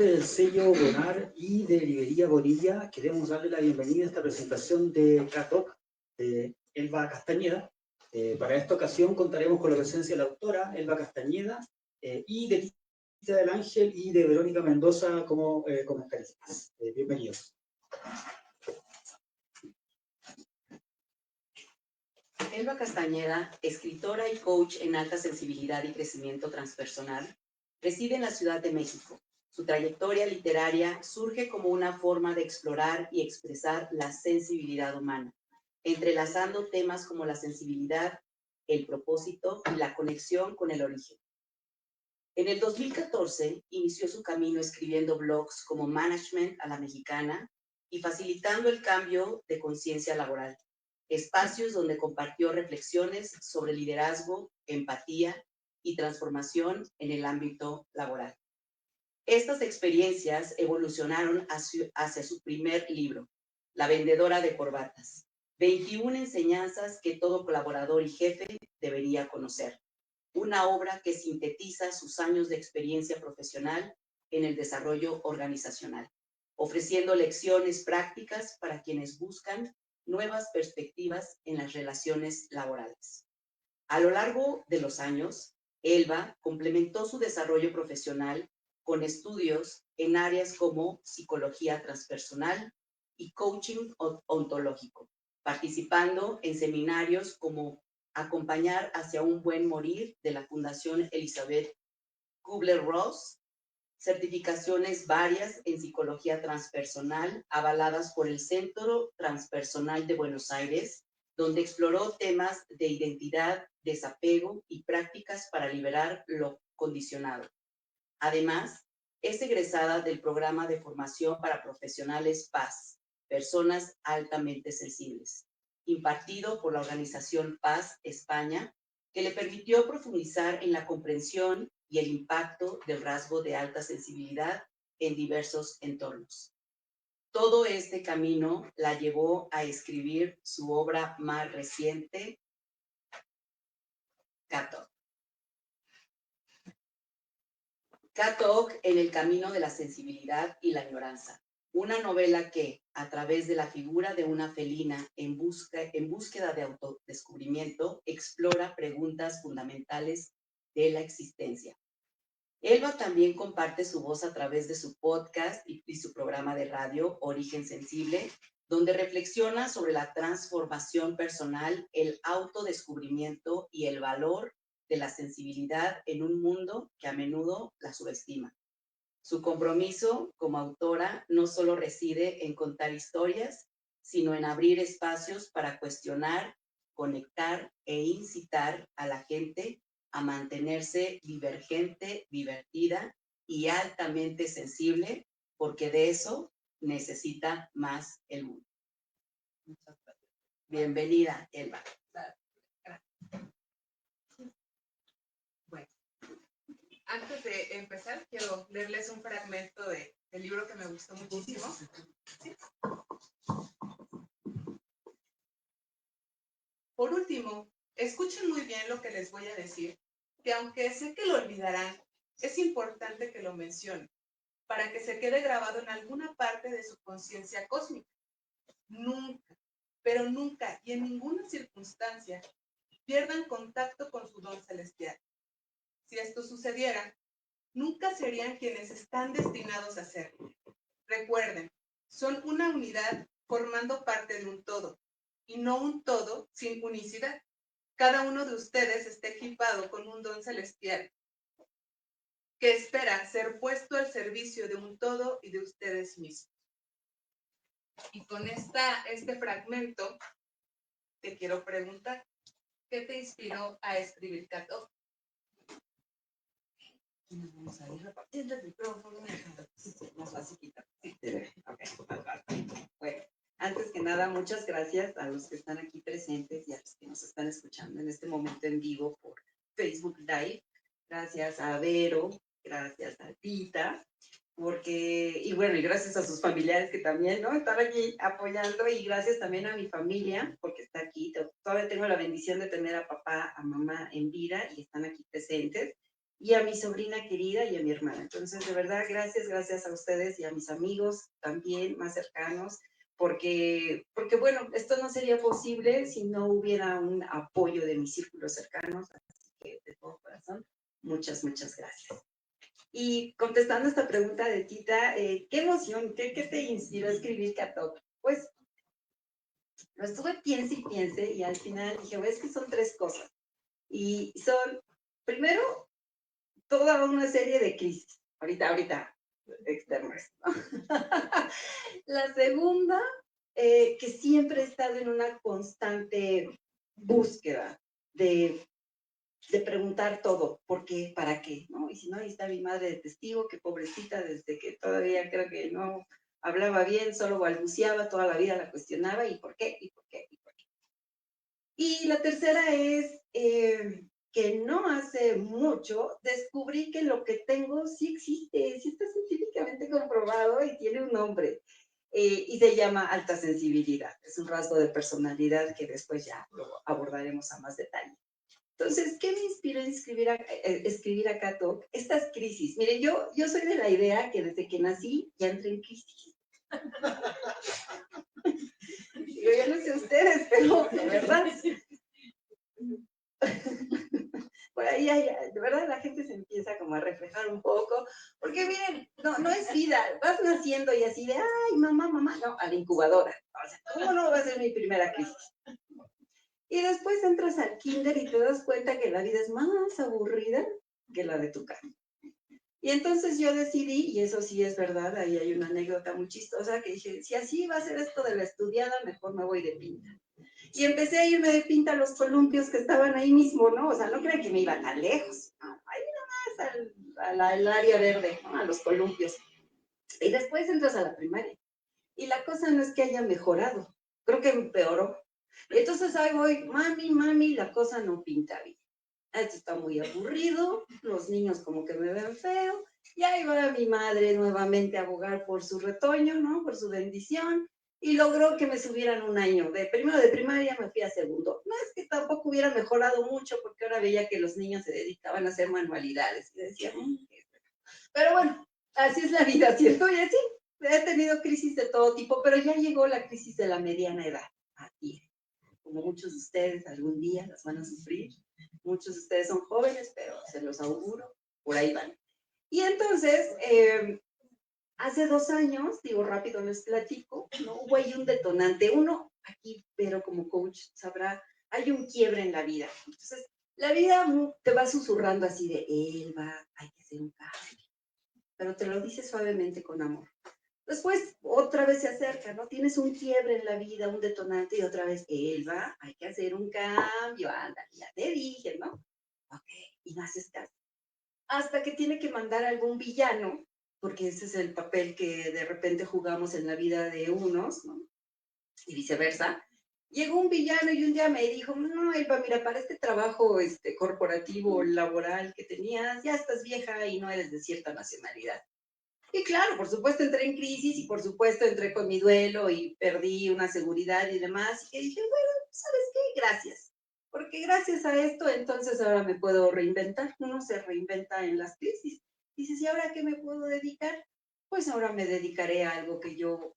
Del sello Bonar y de Librería Bonilla, queremos darle la bienvenida a esta presentación de K-Talk de Elba Castañeda. Para esta ocasión contaremos con la presencia de la autora Elba Castañeda y de Lisa del Ángel y de Verónica Mendoza como comentaristas. Bienvenidos. Elba Castañeda, escritora y coach en alta sensibilidad y crecimiento transpersonal, reside en la Ciudad de México. Su trayectoria literaria surge como una forma de explorar y expresar la sensibilidad humana, entrelazando temas como la sensibilidad, el propósito y la conexión con el origen. En el 2014 inició su camino escribiendo blogs como Management a la Mexicana y facilitando el cambio de conciencia laboral, espacios donde compartió reflexiones sobre liderazgo, empatía y transformación en el ámbito laboral. Estas experiencias evolucionaron hacia su primer libro, La vendedora de corbatas, 21 enseñanzas que todo colaborador y jefe debería conocer. Una obra que sintetiza sus años de experiencia profesional en el desarrollo organizacional, ofreciendo lecciones prácticas para quienes buscan nuevas perspectivas en las relaciones laborales. A lo largo de los años, Elba complementó su desarrollo profesional con estudios en áreas como psicología transpersonal y coaching ontológico, participando en seminarios como Acompañar hacia un buen morir de la Fundación Elizabeth Kubler-Ross, certificaciones varias en psicología transpersonal avaladas por el Centro Transpersonal de Buenos Aires, donde exploró temas de identidad, desapego y prácticas para liberar lo condicionado. Además, es egresada del programa de formación para profesionales PAS, personas altamente sensibles, impartido por la organización PAS España, que le permitió profundizar en la comprensión y el impacto del rasgo de alta sensibilidad en diversos entornos. Todo este camino la llevó a escribir su obra más reciente, K-Talk. K-Talk en el camino de la sensibilidad y la añoranza. Una novela que, a través de la figura de una felina en búsqueda de autodescubrimiento, explora preguntas fundamentales de la existencia. Elba también comparte su voz a través de su podcast y su programa de radio Origen Sensible, donde reflexiona sobre la transformación personal, el autodescubrimiento y el valor de la sensibilidad en un mundo que a menudo la subestima. Su compromiso como autora no solo reside en contar historias, sino en abrir espacios para cuestionar, conectar e incitar a la gente a mantenerse divergente, divertida y altamente sensible, porque de eso necesita más el mundo. Muchas gracias. Bienvenida, Elba. Bueno, antes de empezar, quiero leerles un fragmento del libro que me gustó muchísimo. ¿Sí? Por último, escuchen muy bien lo que les voy a decir, que aunque sé que lo olvidarán, es importante que lo mencionen, para que se quede grabado en alguna parte de su conciencia cósmica. Nunca, pero nunca y en ninguna circunstancia pierdan contacto con su don celestial. Si esto sucediera, nunca serían quienes están destinados a ser. Recuerden, son una unidad formando parte de un todo, y no un todo sin unicidad. Cada uno de ustedes está equipado con un don celestial que espera ser puesto al servicio de un todo y de ustedes mismos. Y con este fragmento te quiero preguntar, ¿qué te inspiró a escribir K-Talk? Vamos a ir repartiendo el micrófono. Más fácil quitar. Sí. Okay. Bueno, antes que nada, muchas gracias a los que están aquí presentes y a los que nos están escuchando en este momento en vivo por Facebook Live. Gracias a Vero, gracias a Tita, y gracias a sus familiares que también, ¿no? Están aquí apoyando, y gracias también a mi familia, porque está aquí. Todavía tengo la bendición de tener a papá, a mamá en vida y están aquí presentes. y a mi sobrina querida y a mi hermana. Entonces, de verdad, gracias a ustedes y a mis amigos también más cercanos, porque bueno, esto no sería posible si no hubiera un apoyo de mis círculos cercanos, así que de todo corazón, muchas gracias. Y contestando esta pregunta de Tita, ¿qué emoción, qué te inspiró a escribir Catok? Pues, lo estuve piense y al final dije, es que son 3 cosas. Y son, primero, toda una serie de crisis, ahorita externas, ¿no? La segunda, que siempre he estado en una constante búsqueda de preguntar todo, ¿por qué? ¿Para qué? ¿No? Y si no, ahí está mi madre de testigo, que pobrecita, desde que todavía creo que no hablaba bien, solo balbuceaba, toda la vida la cuestionaba, ¿y por qué? ¿Y por qué? ¿Y por qué? Y la tercera es que no hace mucho descubrí que lo que tengo sí existe, sí está científicamente comprobado y tiene un nombre. Y se llama alta sensibilidad. Es un rasgo de personalidad que después ya lo abordaremos a más detalle. Entonces, ¿qué me inspiró a escribir a Catok? Estas crisis. Miren, yo soy de la idea que desde que nací ya entré en crisis. Digo, yo no sé ustedes, pero de verdad. Por ahí, de verdad, la gente se empieza como a reflejar un poco, porque miren, no es vida, vas naciendo y así de, ay, mamá, no, a la incubadora. O sea, ¿cómo no va a ser mi primera crisis? Y después entras al kinder y te das cuenta que la vida es más aburrida que la de tu casa. Y entonces yo decidí, y eso sí es verdad, ahí hay una anécdota muy chistosa, que dije, si así va a ser esto de la estudiada, mejor me voy de pinta. Y empecé a irme de pinta a los columpios que estaban ahí mismo, ¿no? O sea, no crean que me iba tan lejos, ¿no? Ahí nomás al área verde, ¿no? A los columpios. Y después entras a la primaria. Y la cosa no es que haya mejorado, creo que empeoró. Entonces ahí voy, mami, la cosa no pinta bien. Esto está muy aburrido, los niños como que me ven feo, y ahí va mi madre nuevamente a abogar por su retoño, ¿no? Por su bendición, y logró que me subieran un año. De primero de primaria me fui a segundo. No es que tampoco hubiera mejorado mucho, porque ahora veía que los niños se dedicaban a hacer manualidades, y decía, pero bueno, así es la vida, ¿cierto? Y así, he tenido crisis de todo tipo, pero ya llegó la crisis de la mediana edad. Aquí, como muchos de ustedes algún día las van a sufrir. Muchos de ustedes son jóvenes, pero se los auguro, por ahí van. Y entonces, hace 2 años, digo rápido les platico, ¿no? Hubo ahí un detonante. Uno aquí, pero como coach sabrá, hay un quiebre en la vida. Entonces, la vida te va susurrando así de, Elba, hay que hacer un cambio. Pero te lo dice suavemente con amor. Después, otra vez se acerca, ¿no? Tienes un quiebre en la vida, un detonante, y otra vez, Elba, hay que hacer un cambio, anda, ya te dije, ¿no? Ok, y no haces caso. Hasta que tiene que mandar algún villano, porque ese es el papel que de repente jugamos en la vida de unos, ¿no? Y viceversa. Llegó un villano y un día me dijo, no, Elba, mira, para este trabajo corporativo, laboral que tenías, ya estás vieja y no eres de cierta nacionalidad. Y claro, por supuesto entré en crisis y por supuesto entré con mi duelo y perdí una seguridad y demás. Y que dije, bueno, ¿sabes qué? Gracias. Porque gracias a esto, entonces ahora me puedo reinventar. Uno se reinventa en las crisis. Dices, ¿y ahora qué me puedo dedicar? Pues ahora me dedicaré a algo que yo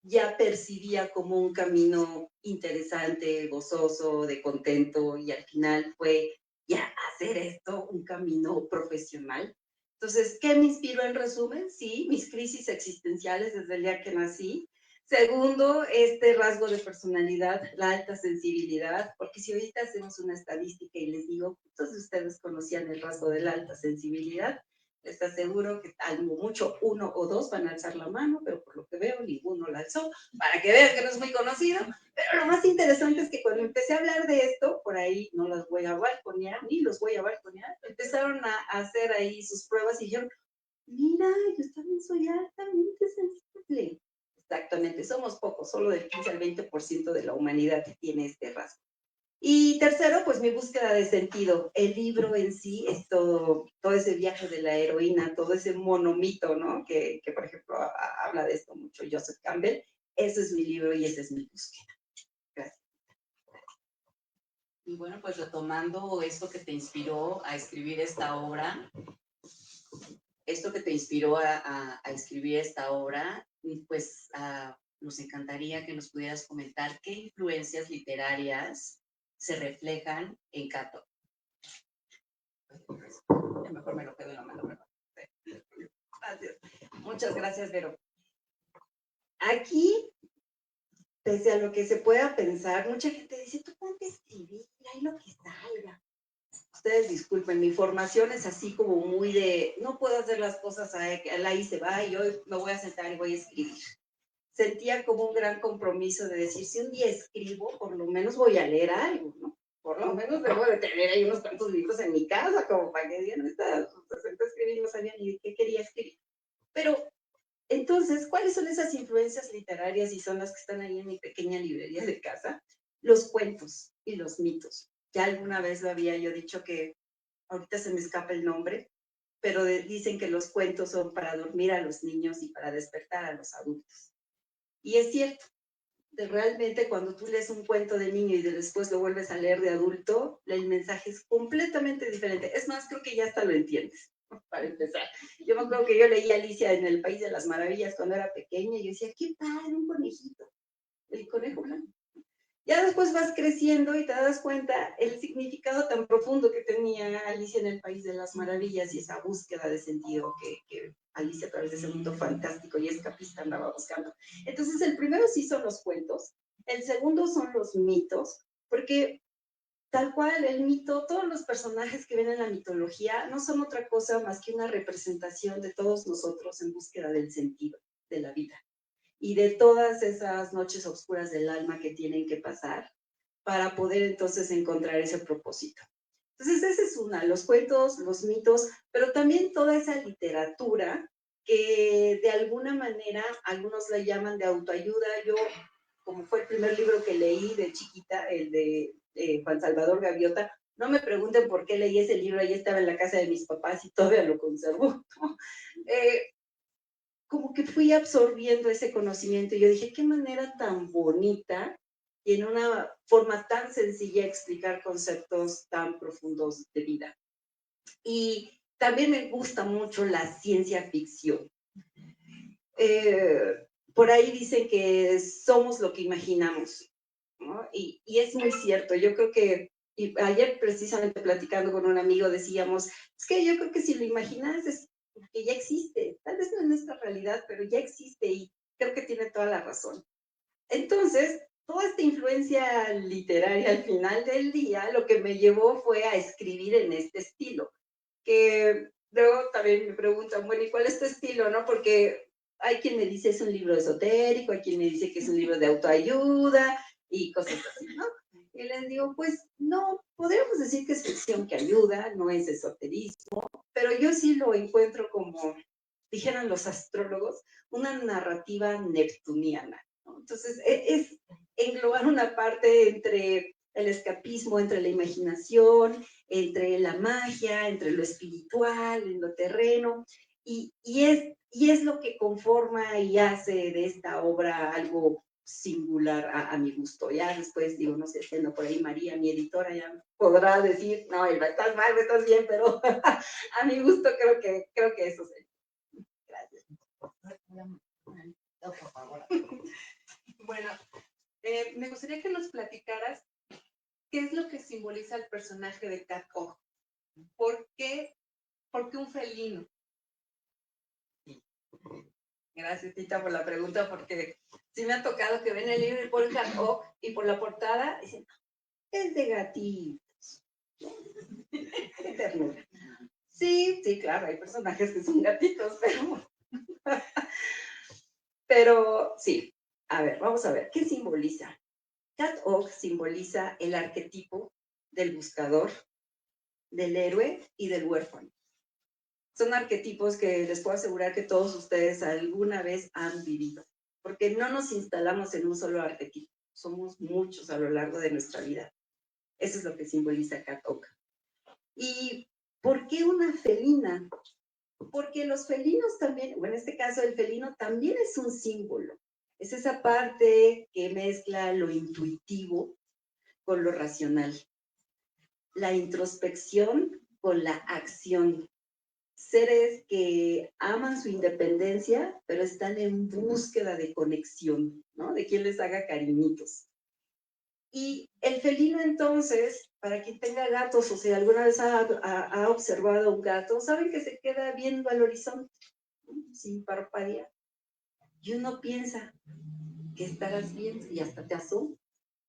ya percibía como un camino interesante, gozoso, de contento, y al final fue ya hacer esto un camino profesional. Entonces, ¿qué me inspiró en resumen? Sí, mis crisis existenciales desde el día que nací. Segundo, este rasgo de personalidad, la alta sensibilidad, porque si ahorita hacemos una estadística y les digo, ¿cuántos de ustedes conocían el rasgo de la alta sensibilidad? Les aseguro que algo mucho, 1 o 2 van a alzar la mano, pero por lo que veo, ninguno la alzó, para que vean que no es muy conocido. Pero lo más interesante es que cuando empecé a hablar de esto, por ahí no las voy a balconear, ni los voy a balconear, empezaron a hacer ahí sus pruebas y dijeron, mira, yo también soy altamente sensible. Exactamente, somos pocos, solo del 15 al 20% de la humanidad que tiene este rasgo. Y tercero, pues mi búsqueda de sentido. El libro en sí es todo ese viaje de la heroína, todo ese monomito, ¿no? Que por ejemplo, habla de esto mucho Joseph Campbell. Ese es mi libro y esa es mi búsqueda. Gracias. Y bueno, pues retomando esto que te inspiró a escribir esta obra, pues nos encantaría que nos pudieras comentar qué influencias literarias se reflejan en Cat Dog. Mejor me lo quedo en la mano, ¿verdad? Gracias. Muchas gracias, Vero. Aquí, pese a lo que se pueda pensar, mucha gente dice, tú ponte a escribir, ahí lo que salga. Ustedes disculpen, mi formación es así como muy de, no puedo hacer las cosas ahí se va y hoy me voy a sentar y voy a escribir. Sentía como un gran compromiso de decir, si un día escribo, por lo menos voy a leer algo, ¿no? Por lo menos debo de tener ahí unos cuantos libros en mi casa, como para que digan, se sentó a escribir y no sabía ni de qué quería escribir. Pero, entonces, ¿cuáles son esas influencias literarias y son las que están ahí en mi pequeña librería de casa? Los cuentos y los mitos. Ya alguna vez lo había yo dicho que, ahorita se me escapa el nombre, pero dicen que los cuentos son para dormir a los niños y para despertar a los adultos. Y es cierto, realmente cuando tú lees un cuento de niño y después lo vuelves a leer de adulto, el mensaje es completamente diferente. Es más, creo que ya hasta lo entiendes, para empezar. Yo me acuerdo que yo leí Alicia en el País de las Maravillas cuando era pequeña y yo decía, qué padre, un conejito, el conejo blanco. Ya después vas creciendo y te das cuenta el significado tan profundo que tenía Alicia en el País de las Maravillas y esa búsqueda de sentido que Alicia a través de ese mundo fantástico y escapista andaba buscando. Entonces el primero sí son los cuentos, el segundo son los mitos, porque tal cual el mito, todos los personajes que ven en la mitología no son otra cosa más que una representación de todos nosotros en búsqueda del sentido de la vida y de todas esas noches oscuras del alma que tienen que pasar para poder entonces encontrar ese propósito. Entonces, esa es una, los cuentos, los mitos, pero también toda esa literatura que de alguna manera algunos la llaman de autoayuda. Yo, como fue el primer libro que leí de chiquita, el de Juan Salvador Gaviota, no me pregunten por qué leí ese libro, ahí estaba en la casa de mis papás y todavía lo conservo. Como que fui absorbiendo ese conocimiento y yo dije, qué manera tan bonita y en una forma tan sencilla explicar conceptos tan profundos de vida. Y también me gusta mucho la ciencia ficción. Por ahí dicen que somos lo que imaginamos, ¿no? Y es muy cierto. Yo creo que, y ayer precisamente platicando con un amigo decíamos, es que yo creo que si lo imaginas es que ya existe, tal vez no es nuestra realidad, pero ya existe y creo que tiene toda la razón. Entonces, toda esta influencia literaria al final del día, lo que me llevó fue a escribir en este estilo, que luego también me preguntan, bueno, ¿y cuál es tu estilo, no? Porque hay quien me dice es un libro esotérico, hay quien me dice que es un libro de autoayuda y cosas así, ¿no? Y les digo, pues no, podríamos decir que es ficción que ayuda, no es esoterismo, pero yo sí lo encuentro como, dijeran los astrólogos, una narrativa neptuniana, ¿no? Entonces, es englobar una parte entre el escapismo, entre la imaginación, entre la magia, entre lo espiritual, en lo terreno, y es lo que conforma y hace de esta obra algo singular a mi gusto. Ya después digo, no sé, siendo por ahí María, mi editora, ya podrá decir, no, estás mal, estás bien, pero a mi gusto creo que eso sería. Gracias. Por favor. Bueno, me gustaría que nos platicaras qué es lo que simboliza el personaje de Cat Dog. ¿Por qué un felino? Gracias, Tita, por la pregunta, porque sí me ha tocado que ven el libro y por el y por la portada dicen, es de gatitos. Qué ternura. Sí, claro, hay personajes que son gatitos, pero sí. A ver, vamos a ver, ¿qué simboliza? Cat Dog simboliza el arquetipo del buscador, del héroe y del huérfano. Son arquetipos que les puedo asegurar que todos ustedes alguna vez han vivido, porque no nos instalamos en un solo arquetipo, somos muchos a lo largo de nuestra vida. Eso es lo que simboliza Cat Dog. ¿Y por qué una felina? Porque los felinos también, o en este caso el felino también es un símbolo. Es esa parte que mezcla lo intuitivo con lo racional. la introspección con la acción. Seres que aman su independencia, pero están en búsqueda de conexión, ¿no? De quien les haga cariñitos. Y el felino entonces, para quien tenga gatos o si alguna vez ha observado un gato, saben que se queda viendo al horizonte, ¿no? Sin parpadear. Y uno piensa que estarás viendo y hasta te asoma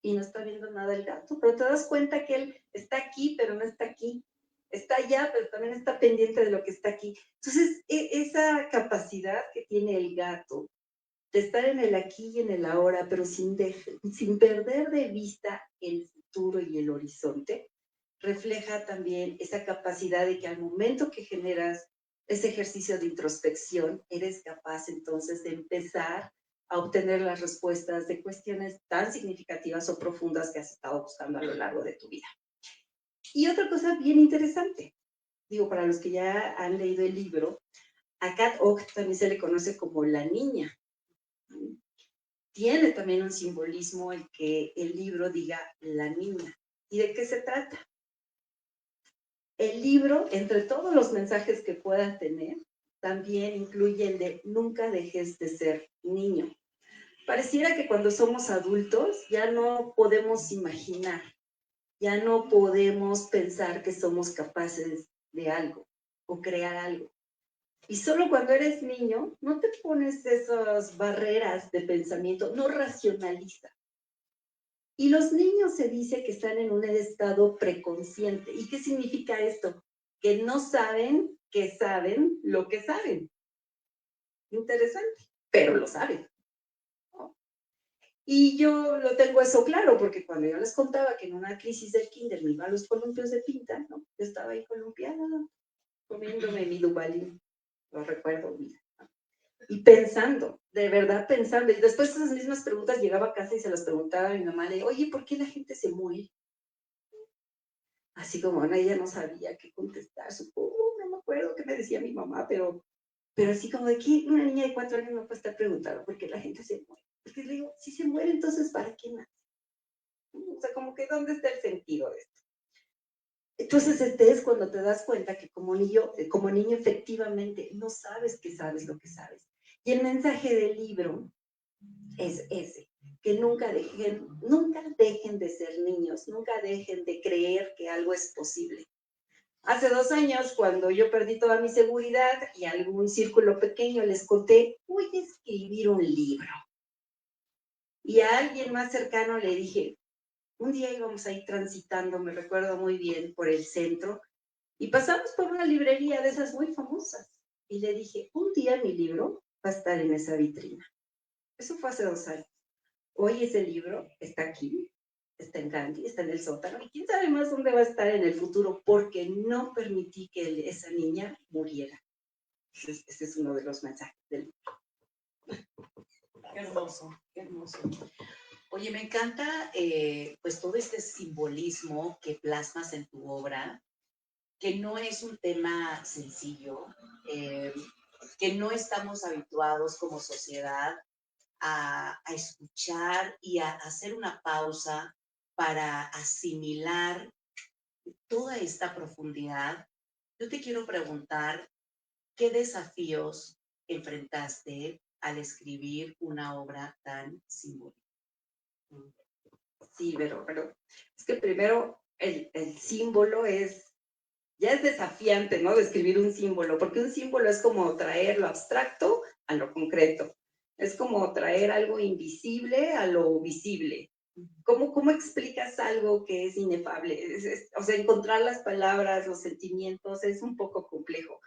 y no está viendo nada el gato, pero te das cuenta que él está aquí, pero no está aquí. Está allá, pero también está pendiente de lo que está aquí. Entonces, esa capacidad que tiene el gato de estar en el aquí y en el ahora, pero sin perder de vista el futuro y el horizonte, refleja también esa capacidad de que al momento que generas ese ejercicio de introspección, eres capaz entonces de empezar a obtener las respuestas de cuestiones tan significativas o profundas que has estado buscando a lo largo de tu vida. Y otra cosa bien interesante, digo, para los que ya han leído el libro, a Kat Och también se le conoce como la niña. Tiene también un simbolismo el que el libro diga la niña. ¿Y de qué se trata? El libro, entre todos los mensajes que puedan tener, también incluye el de nunca dejes de ser niño. Pareciera que cuando somos adultos ya no podemos imaginar, ya no podemos pensar que somos capaces de algo o crear algo. Y solo cuando eres niño no te pones esas barreras de pensamiento, no racionaliza. Y los niños se dice que están en un estado preconsciente. ¿Y qué significa esto? Que no saben que saben lo que saben. Interesante, pero lo saben, ¿no? Y yo lo tengo eso claro, porque cuando yo les contaba que en una crisis del kinder me iba a los columpios de pinta, ¿no? Yo estaba ahí columpiada, comiéndome mi Dubalín, lo recuerdo, mira. Y pensando, de verdad pensando. Y después esas mismas preguntas llegaba a casa y se las preguntaba a mi mamá, le digo, oye, ¿por qué la gente se muere? Así como ella no sabía qué contestar, supongo, no me acuerdo qué me decía mi mamá, pero así como de que una niña de 4 años no puede estar preguntando por qué la gente se muere. Porque le digo, si se muere, entonces ¿para qué nace? O sea, como que ¿dónde está el sentido de esto? Entonces, es cuando te das cuenta que como niño efectivamente no sabes que sabes lo que sabes. Y el mensaje del libro es ese, que nunca dejen de ser niños, nunca dejen de creer que algo es posible. Hace 2 años, cuando yo perdí toda mi seguridad y algún círculo pequeño les conté, voy a escribir un libro. Y a alguien más cercano le dije, un día íbamos a ir transitando, me recuerdo muy bien, por el centro, y pasamos por una librería de esas muy famosas. Y le dije, un día mi libro va a estar en esa vitrina. Eso fue hace 2 años. Hoy ese libro está aquí, está en Gandhi, está en el sótano, y quién sabe más dónde va a estar en el futuro, porque no permití que esa niña muriera. Ese es uno de los mensajes del libro. Qué hermoso, qué hermoso. Oye, me encanta pues todo este simbolismo que plasmas en tu obra, que no es un tema sencillo, que no estamos habituados como sociedad a escuchar y a hacer una pausa para asimilar toda esta profundidad. Yo te quiero preguntar, ¿qué desafíos enfrentaste al escribir una obra tan simbólica? Sí, pero es que primero el símbolo ya es desafiante, ¿no? Describir un símbolo, porque un símbolo es como traer lo abstracto a lo concreto. Es como traer algo invisible a lo visible. ¿Cómo explicas algo que es inefable? O sea, encontrar las palabras, los sentimientos, es un poco complejo.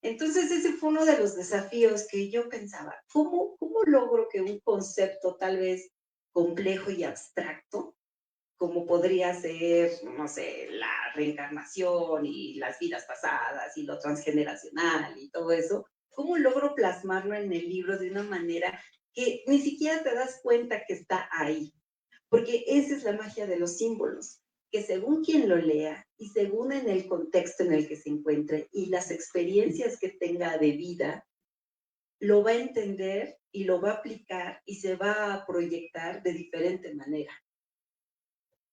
Entonces, ese fue uno de los desafíos que yo pensaba. ¿Cómo logro que un concepto tal vez complejo y abstracto, como podría ser, no sé, la reencarnación y las vidas pasadas y lo transgeneracional y todo eso, cómo logro plasmarlo en el libro de una manera que ni siquiera te das cuenta que está ahí? Porque esa es la magia de los símbolos, que según quien lo lea y según en el contexto en el que se encuentre y las experiencias que tenga de vida, lo va a entender y lo va a aplicar y se va a proyectar de diferente manera.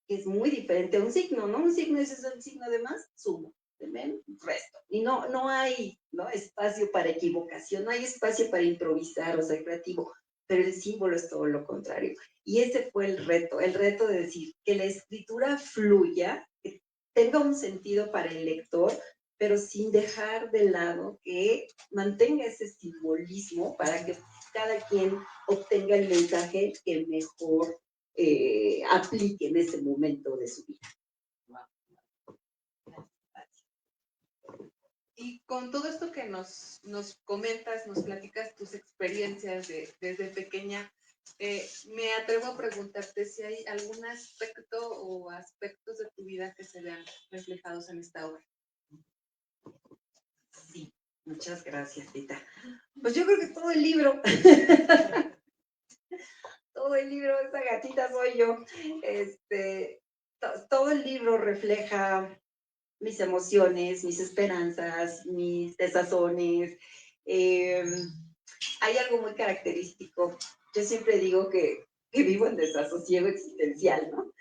que es muy diferente a un signo, ¿no? Un signo es el signo de más, suma, de menos, resto. Y no hay, ¿no?, espacio para equivocación, no hay espacio para improvisar o ser creativo, pero el símbolo es todo lo contrario. Y ese fue el reto de decir que la escritura fluya, que tenga un sentido para el lector, pero sin dejar de lado que mantenga ese simbolismo para que cada quien obtenga el mensaje que mejor aplique en ese momento de su vida. Y con todo esto que nos comentas, nos platicas tus experiencias desde pequeña, me atrevo a preguntarte si hay algún aspecto o aspectos de tu vida que se vean reflejados en esta obra. Sí, muchas gracias, Tita. Pues yo creo que todo el libro, todo el libro, esa gatita soy yo. Todo el libro refleja mis emociones, mis esperanzas, mis desazones. Hay algo muy característico. Yo siempre digo que vivo en desasosiego existencial, ¿no?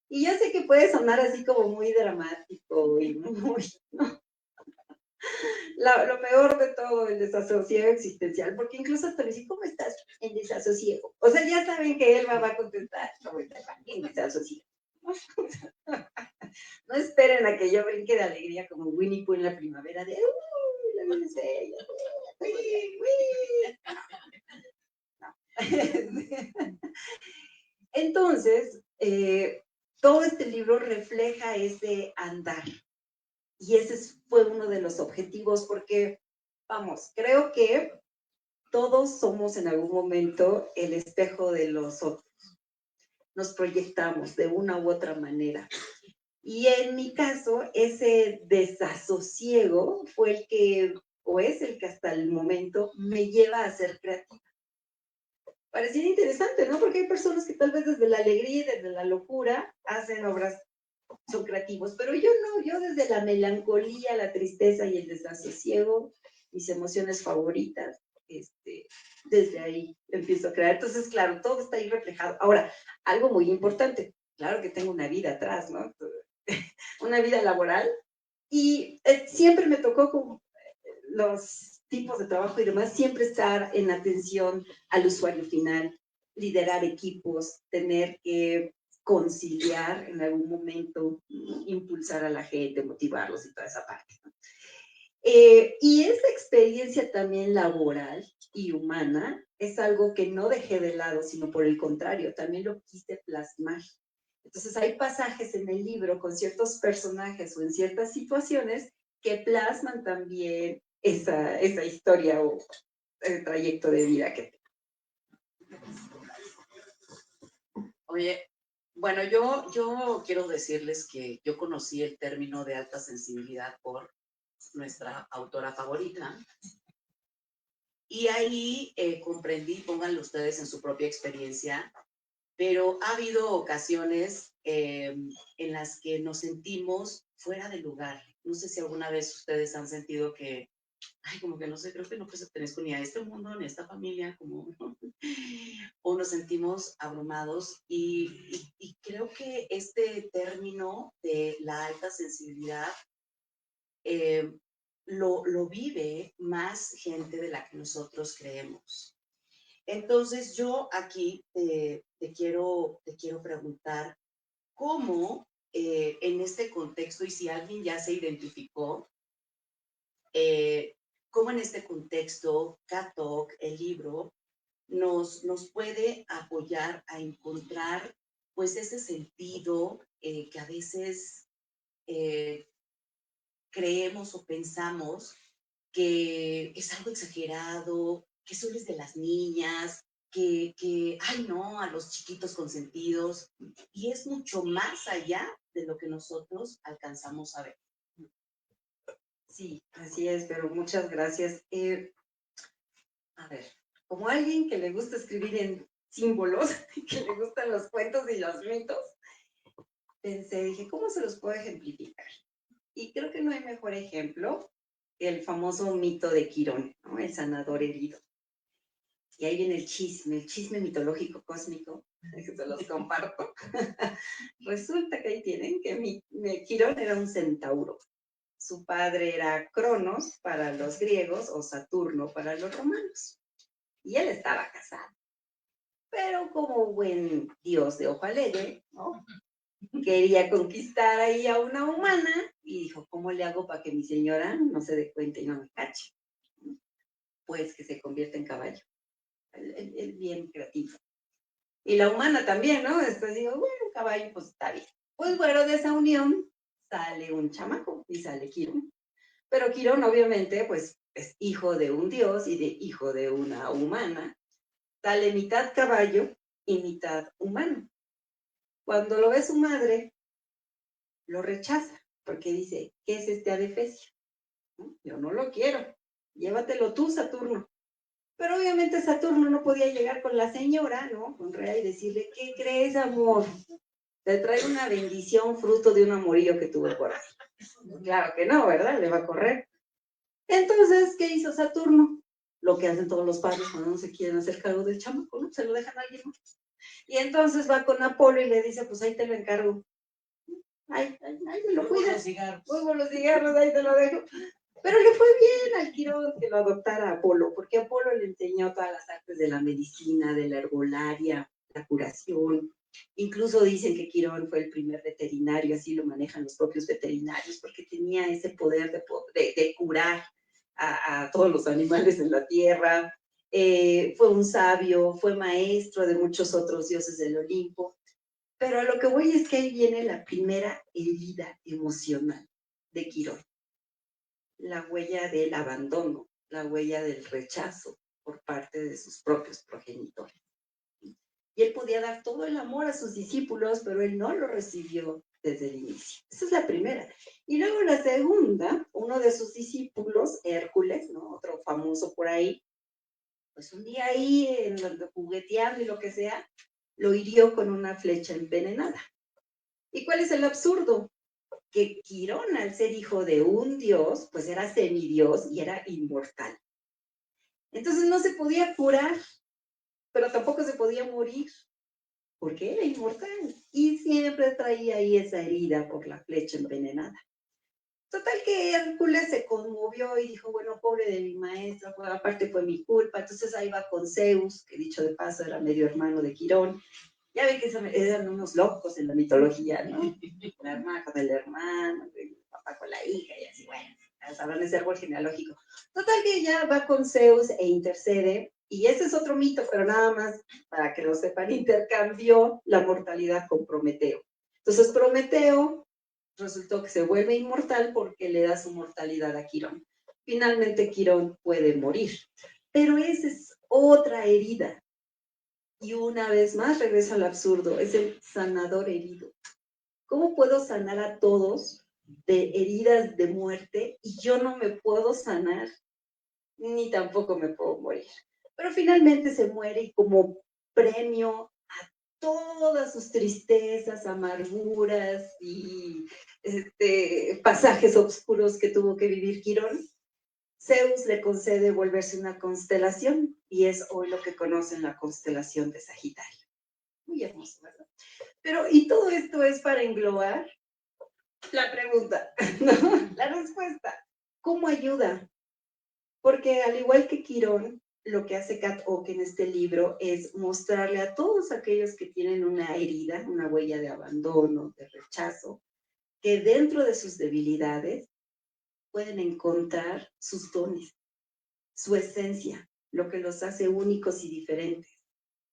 Y yo sé que puede sonar así como muy dramático y muy, ¿no? Lo peor de todo, el desasosiego existencial, porque incluso hasta le dicen, ¿cómo estás en desasosiego? O sea, ya saben que él va a contestar, ¿cómo estás en desasosiego? No esperen a que yo brinque de alegría como Winnie Pooh en la primavera, de ¡uy! La vida es bella, ¡uy! No. Entonces, todo este libro refleja ese andar. Y ese fue uno de los objetivos, porque, vamos, creo que todos somos en algún momento el espejo de los otros. Nos proyectamos de una u otra manera. Y en mi caso, ese desasosiego fue el que, o es el que hasta el momento me lleva a ser creativa. Pareciera interesante, ¿no? Porque hay personas que tal vez desde la alegría y desde la locura hacen obras, son creativos, pero yo no, yo desde la melancolía, la tristeza y el desasosiego, mis emociones favoritas, desde ahí empiezo a crear. Entonces, claro, todo está ahí reflejado. Ahora, algo muy importante, claro que tengo una vida atrás, ¿no? Una vida laboral, y siempre me tocó con los tipos de trabajo y demás, siempre estar en atención al usuario final, liderar equipos, tener que conciliar en algún momento, impulsar a la gente, motivarlos y toda esa parte, ¿no? Y esa experiencia también laboral y humana es algo que no dejé de lado, sino por el contrario, también lo quise plasmar. Entonces hay pasajes en el libro con ciertos personajes o en ciertas situaciones que plasman también esa historia o el trayecto de vida que tengo. Oye, bueno, yo quiero decirles que yo conocí el término de alta sensibilidad por nuestra autora favorita, y ahí comprendí, pónganlo ustedes en su propia experiencia, pero ha habido ocasiones en las que nos sentimos fuera de lugar. No sé si alguna vez ustedes han sentido que, ay, como que no sé, creo que no pertenezco ni a este mundo, ni a esta familia, como, o nos sentimos abrumados, y creo que este término de la alta sensibilidad lo vive más gente de la que nosotros creemos. Entonces yo aquí te quiero preguntar cómo en este contexto, y si alguien ya se identificó, cómo en este contexto CATOC, el libro, nos puede apoyar a encontrar pues ese sentido que a veces creemos o pensamos que es algo exagerado, que solo es de las niñas, ay no, a los chiquitos consentidos, y es mucho más allá de lo que nosotros alcanzamos a ver. Sí, así es, pero muchas gracias. A ver, como alguien que le gusta escribir en símbolos, que le gustan los cuentos y los mitos, dije, ¿cómo se los puedo ejemplificar? Y creo que no hay mejor ejemplo que el famoso mito de Quirón, ¿no? El sanador herido. Y ahí viene el chisme mitológico cósmico, Se los comparto. Resulta que ahí tienen que Quirón era un centauro. Su padre era Cronos para los griegos o Saturno para los romanos. Y él estaba casado. Pero como buen dios de ojo alegre, ¿no? Quería conquistar ahí a una humana y dijo, ¿cómo le hago para que mi señora no se dé cuenta y no me cache? Pues que se convierta en caballo. Él bien creativo. Y la humana también, ¿no? Después digo, bueno, caballo, pues está bien. Pues bueno, de esa unión sale un chamaco y sale Quirón. Pero Quirón, obviamente, pues es hijo de un dios y de hijo de una humana. Sale mitad caballo y mitad humano. Cuando lo ve su madre, lo rechaza, porque dice, ¿qué es este adefesio? ¿No? Yo no lo quiero, llévatelo tú, Saturno. Pero obviamente Saturno no podía llegar con la señora, ¿no? Con Rea y decirle, ¿qué crees, amor? Te trae una bendición fruto de un amorío que tuve por ahí. Claro que no, ¿verdad? Le va a correr. Entonces, ¿qué hizo Saturno? Lo que hacen todos los padres cuando no se quieren hacer cargo del chamaco, ¿no? Se lo dejan a alguien más. Y entonces va con Apolo y le dice, pues ahí te lo encargo. Ay, me lo cuidas. Luego los cigarros, ahí te lo dejo. Pero le fue bien al Quirón que lo adoptara Apolo, porque Apolo le enseñó todas las artes de la medicina, de la herbolaria, la curación. Incluso dicen que Quirón fue el primer veterinario, así lo manejan los propios veterinarios, porque tenía ese poder de curar a todos los animales en la tierra. Fue un sabio, fue maestro de muchos otros dioses del Olimpo. Pero a lo que voy es que ahí viene la primera herida emocional de Quirón. La huella del abandono, la huella del rechazo por parte de sus propios progenitores. Y él podía dar todo el amor a sus discípulos, pero él no lo recibió desde el inicio. Esa es la primera. Y luego la segunda, uno de sus discípulos, Hércules, ¿no? Otro famoso por ahí, pues un día ahí, jugueteando y lo que sea, lo hirió con una flecha envenenada. ¿Y cuál es el absurdo? Que Quirón, al ser hijo de un dios, pues era semidios y era inmortal. Entonces no se podía curar, pero tampoco se podía morir, porque era inmortal. Y siempre traía ahí esa herida por la flecha envenenada. Total que Hércules se conmovió y dijo, bueno, pobre de mi maestra, pues, aparte fue mi culpa. Entonces ahí va con Zeus, que dicho de paso era medio hermano de Quirón. Ya ven que eran unos locos en la mitología, ¿no? La hermana con el hermano, el papá con la hija y así, bueno, sabrán ese árbol genealógico. Total que ya va con Zeus e intercede, y ese es otro mito, pero nada más para que lo sepan, intercambió la mortalidad con Prometeo. Entonces Prometeo resultó que se vuelve inmortal porque le da su mortalidad a Quirón. Finalmente Quirón puede morir, pero esa es otra herida. Y una vez más regreso al absurdo, es el sanador herido. ¿Cómo puedo sanar a todos de heridas de muerte y yo no me puedo sanar, ni tampoco me puedo morir? Pero finalmente se muere y como premio a todas sus tristezas, amarguras y pasajes oscuros que tuvo que vivir Quirón, Zeus le concede volverse una constelación y es hoy lo que conocen la constelación de Sagitario. Muy hermoso, ¿verdad? Pero, ¿y todo esto es para englobar la pregunta? ¿No? La respuesta. ¿Cómo ayuda? Porque al igual que Quirón, lo que hace Kat Ock en este libro es mostrarle a todos aquellos que tienen una herida, una huella de abandono, de rechazo, que dentro de sus debilidades pueden encontrar sus dones, su esencia, lo que los hace únicos y diferentes.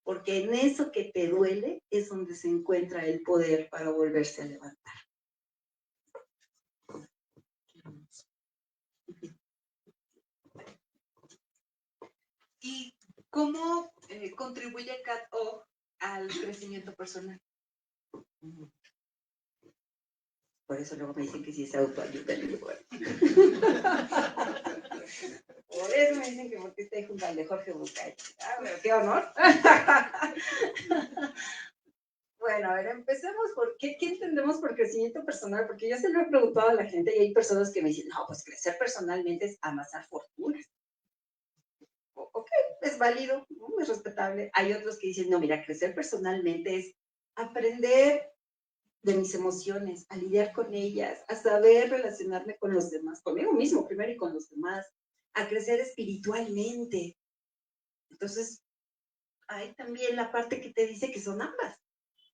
Porque en eso que te duele es donde se encuentra el poder para volverse a levantar. ¿Y cómo contribuye Kat Ock al crecimiento personal? Por eso luego me dicen que sí es autoayuda el libro. Por eso me dicen que porque está ahí junto al de Jorge Bucay. Ah, pero qué honor. Bueno, a ver, empecemos por qué entendemos por crecimiento personal, porque yo se lo he preguntado a la gente y hay personas que me dicen, no, pues crecer personalmente es amasar fortunas. Ok, es válido, ¿no? Es respetable. Hay otros que dicen, no, mira, crecer personalmente es aprender de mis emociones, a lidiar con ellas, a saber relacionarme con los demás, conmigo mismo primero y con los demás, a crecer espiritualmente. Entonces, hay también la parte que te dice que son ambas,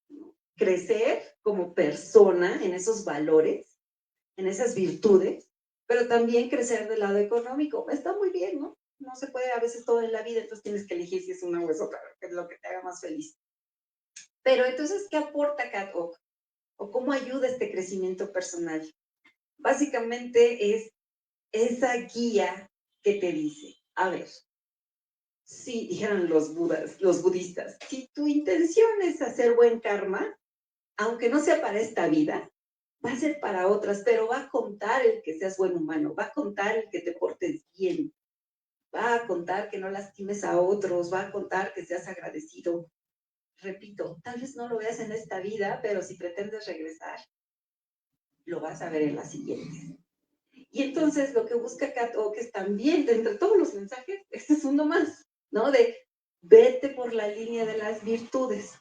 ¿no? Crecer como persona en esos valores, en esas virtudes, pero también crecer del lado económico. Está muy bien, ¿no? No se puede a veces todo en la vida, entonces tienes que elegir si es una o es otra, que es lo que te haga más feliz. Pero entonces, ¿qué aporta CatOc? ¿O cómo ayuda este crecimiento personal? Básicamente es esa guía que te dice, a ver, si dijeran los budas, los budistas, si tu intención es hacer buen karma, aunque no sea para esta vida, va a ser para otras, pero va a contar el que seas buen humano, va a contar el que te portes bien, va a contar que no lastimes a otros, va a contar que seas agradecido. Repito, tal vez no lo veas en esta vida, pero si pretendes regresar, lo vas a ver en la siguiente. Y entonces lo que busca CatOc es también, de entre todos los mensajes, este es uno más, ¿no? De vete por la línea de las virtudes.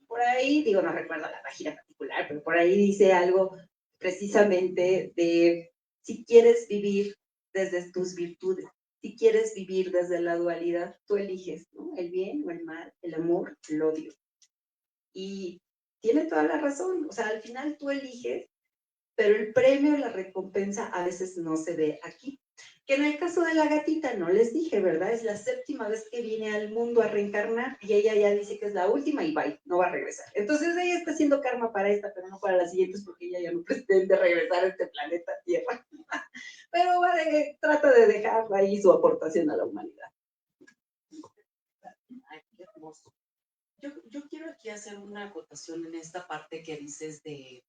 Por ahí, digo, no recuerdo la página particular, pero por ahí dice algo precisamente de si quieres vivir desde tus virtudes, si quieres vivir desde la dualidad, tú eliges, ¿no? El bien o el mal, el amor, el odio. Y tiene toda la razón, o sea, al final tú eliges, pero el premio, la recompensa a veces no se ve aquí. Que en el caso de la gatita, no les dije, ¿verdad? Es la 7ª vez que viene al mundo a reencarnar y ella ya dice que es la última y bye, no va a regresar. Entonces ella está haciendo karma para esta, pero no para las siguientes porque ella ya no pretende regresar a este planeta Tierra. Pero trata de dejar ahí su aportación a la humanidad. Ay, qué hermoso. Yo quiero aquí hacer una acotación en esta parte que dices de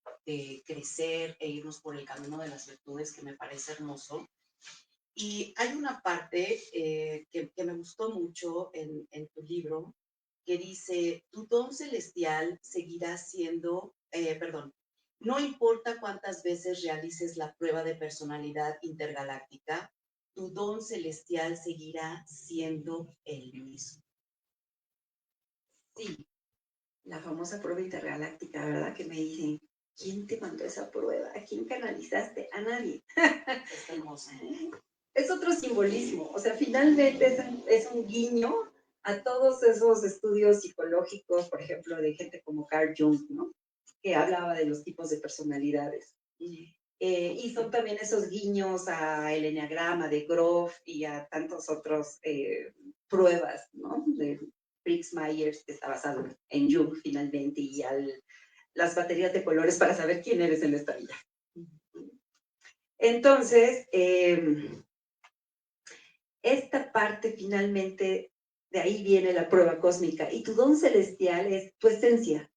crecer e irnos por el camino de las virtudes, que me parece hermoso. Y hay una parte que me gustó mucho en tu libro, que dice, tu don celestial seguirá siendo, perdón, no importa cuántas veces realices la prueba de personalidad intergaláctica, tu don celestial seguirá siendo el mismo. Sí, la famosa prueba intergaláctica, ¿verdad? Que me dicen, ¿quién te mandó esa prueba? ¿A quién canalizaste? A nadie. Está hermosa. Es otro simbolismo, o sea, finalmente es un guiño a todos esos estudios psicológicos, por ejemplo, de gente como Carl Jung, ¿no? Que hablaba de los tipos de personalidades. Y son también esos guiños al enneagrama de Grof y a tantos otros pruebas, ¿no? De Briggs Myers, que está basado en Jung finalmente, y las baterías de colores para saber quién eres en esta vida. Entonces, esta parte finalmente, de ahí viene la prueba cósmica, y tu don celestial es tu esencia.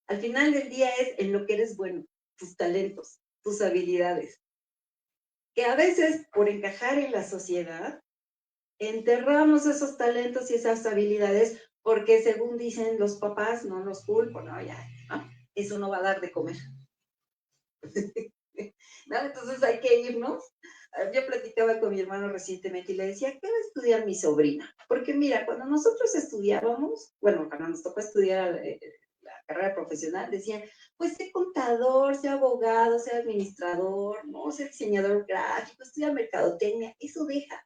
Al final del día es en lo que eres bueno, tus talentos, tus habilidades, que a veces por encajar en la sociedad, enterramos esos talentos y esas habilidades porque según dicen los papás, no los culpo, no, ya, ¿no? Eso no va a dar de comer. ¿No? Entonces hay que irnos. Yo platicaba con mi hermano recientemente y le decía, ¿qué va a estudiar mi sobrina? Porque mira, cuando nosotros estudiábamos, bueno, cuando nos tocó estudiar la carrera profesional, decían, pues sé contador, sé abogado, sé administrador, ¿no? Sé diseñador gráfico, estudia mercadotecnia, eso deja.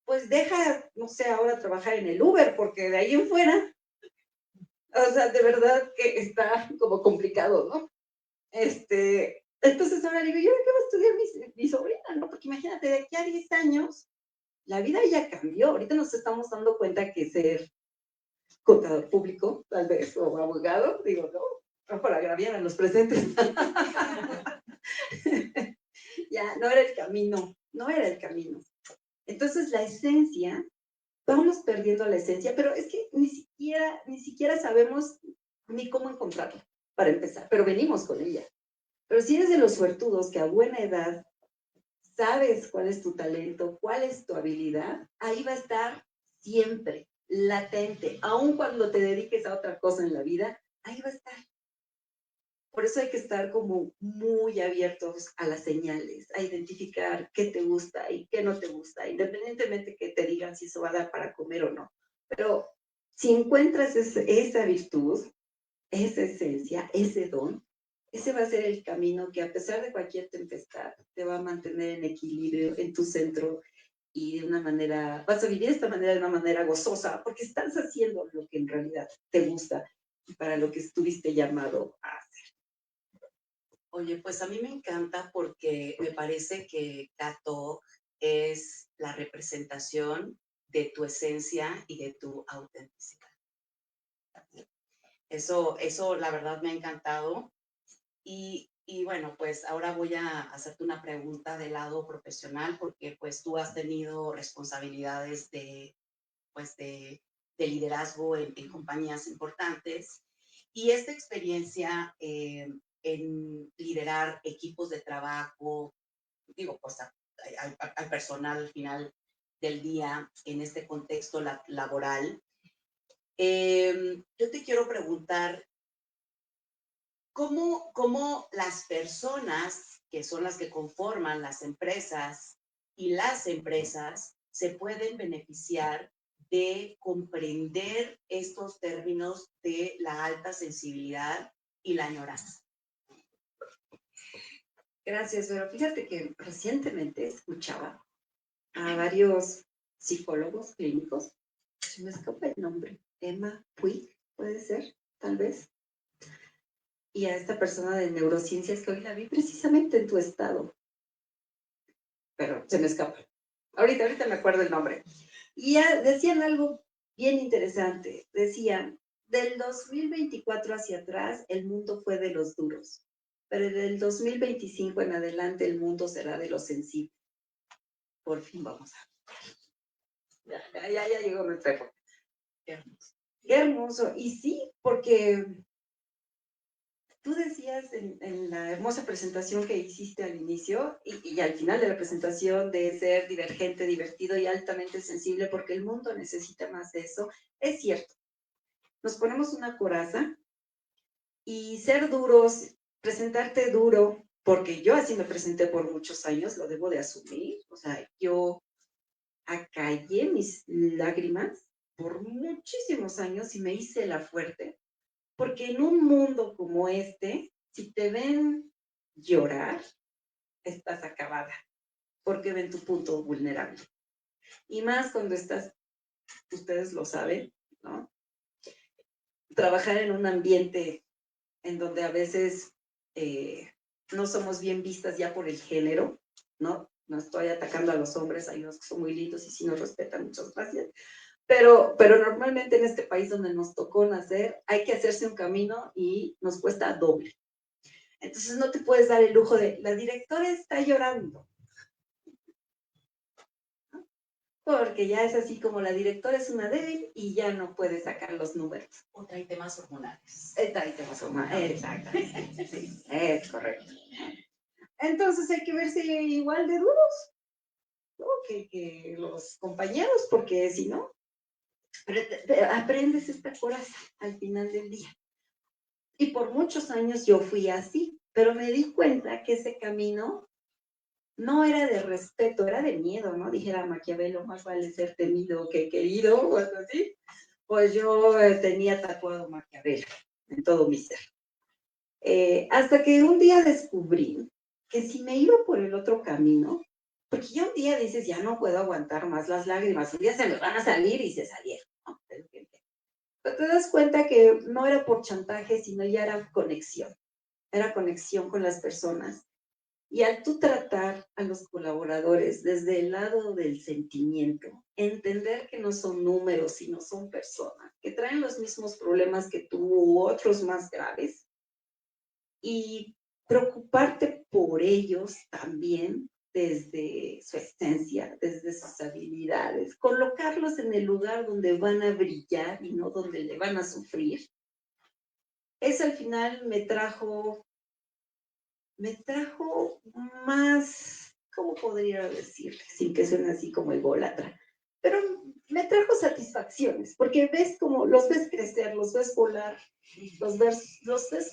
Pues deja, no sé, ahora trabajar en el Uber, porque de ahí en fuera, o sea, de verdad que está como complicado, ¿no? Entonces ahora digo, ¿yo de qué va a estudiar mi sobrina? ¿No? Porque imagínate, de aquí a 10 años, la vida ya cambió. Ahorita nos estamos dando cuenta que ser contador público, tal vez, o abogado, digo, no para agraviar a los presentes. Ya, no era el camino, no era el camino. Entonces la esencia, vamos perdiendo la esencia, pero es que ni siquiera sabemos ni cómo encontrarla, para empezar, pero venimos con ella. Pero si eres de los suertudos que a buena edad sabes cuál es tu talento, cuál es tu habilidad, ahí va a estar siempre, latente, aun cuando te dediques a otra cosa en la vida, ahí va a estar. Por eso hay que estar como muy abiertos a las señales, a identificar qué te gusta y qué no te gusta, independientemente que te digan si eso va a dar para comer o no. Pero si encuentras esa virtud, esa esencia, ese don, ese va a ser el camino que a pesar de cualquier tempestad te va a mantener en equilibrio en tu centro y de una manera, vas a vivir esta manera de una manera gozosa porque estás haciendo lo que en realidad te gusta y para lo que estuviste llamado a hacer. Oye, pues a mí me encanta porque me parece que Cato es la representación de tu esencia y de tu autenticidad. Eso la verdad me ha encantado. Y bueno, pues ahora voy a hacerte una pregunta del lado profesional porque pues tú has tenido responsabilidades de liderazgo en compañías importantes y esta experiencia en liderar equipos de trabajo, digo, pues al personal al final del día en este contexto laboral. Yo te quiero preguntar, ¿cómo las personas que son las que conforman las empresas y las empresas se pueden beneficiar de comprender estos términos de la alta sensibilidad y la añoranza? Gracias, pero fíjate que recientemente escuchaba a varios psicólogos clínicos, se me escapa el nombre, Emma Puig, puede ser, tal vez, y a esta persona de neurociencias que hoy la vi precisamente en tu estado, pero se me escapa. Ahorita me acuerdo el nombre. Y ya decían algo bien interesante, decían, del 2024 hacia atrás el mundo fue de los duros, pero del 2025 en adelante el mundo será de los sensibles. Por fin vamos a... Ya llegó nuestra época. Qué hermoso. Qué hermoso. Y sí, porque tú decías en la hermosa presentación que hiciste al inicio y al final de la presentación de ser divergente, divertido y altamente sensible porque el mundo necesita más de eso. Es cierto. Nos ponemos una coraza y ser duros, presentarte duro, porque yo así me presenté por muchos años, lo debo de asumir. O sea, yo acallé mis lágrimas por muchísimos años y me hice la fuerte, porque en un mundo como este, si te ven llorar, estás acabada, porque ven tu punto vulnerable. Y más cuando estás, ustedes lo saben, ¿no? Trabajar en un ambiente en donde a veces no somos bien vistas ya por el género, ¿no? No estoy atacando a los hombres, hay unos que son muy lindos y sí nos respetan, muchas gracias. Pero normalmente en este país donde nos tocó nacer, hay que hacerse un camino y nos cuesta doble. Entonces no te puedes dar el lujo de, la directora está llorando. ¿No? Porque ya es así como la directora es una débil y ya no puede sacar los números. O trae temas hormonales. Trae temas hormonales, exactamente. Sí, es correcto. Entonces hay que verse igual de duros, ¿no? que los compañeros, porque si no, aprendes esta coraza al final del día. Y por muchos años yo fui así, pero me di cuenta que ese camino no era de respeto, era de miedo, ¿no? Dijera Maquiavelo, más vale ser temido que querido, o algo así. Pues yo tenía tatuado Maquiavelo en todo mi ser. Hasta que un día descubrí que si me iba por el otro camino, porque ya un día dices, ya no puedo aguantar más las lágrimas, un día se me van a salir y se salieron, ¿no? Pero te das cuenta que no era por chantaje, sino ya era conexión con las personas. Y al tú tratar a los colaboradores desde el lado del sentimiento, entender que no son números, sino son personas, que traen los mismos problemas que tú u otros más graves, y preocuparte por ellos también desde su esencia, desde sus habilidades, colocarlos en el lugar donde van a brillar y no donde le van a sufrir. Eso al final me trajo más, ¿cómo podría decir? Sin que suene así como ególatra, pero me trajo satisfacciones, porque los ves crecer, los ves volar, los ves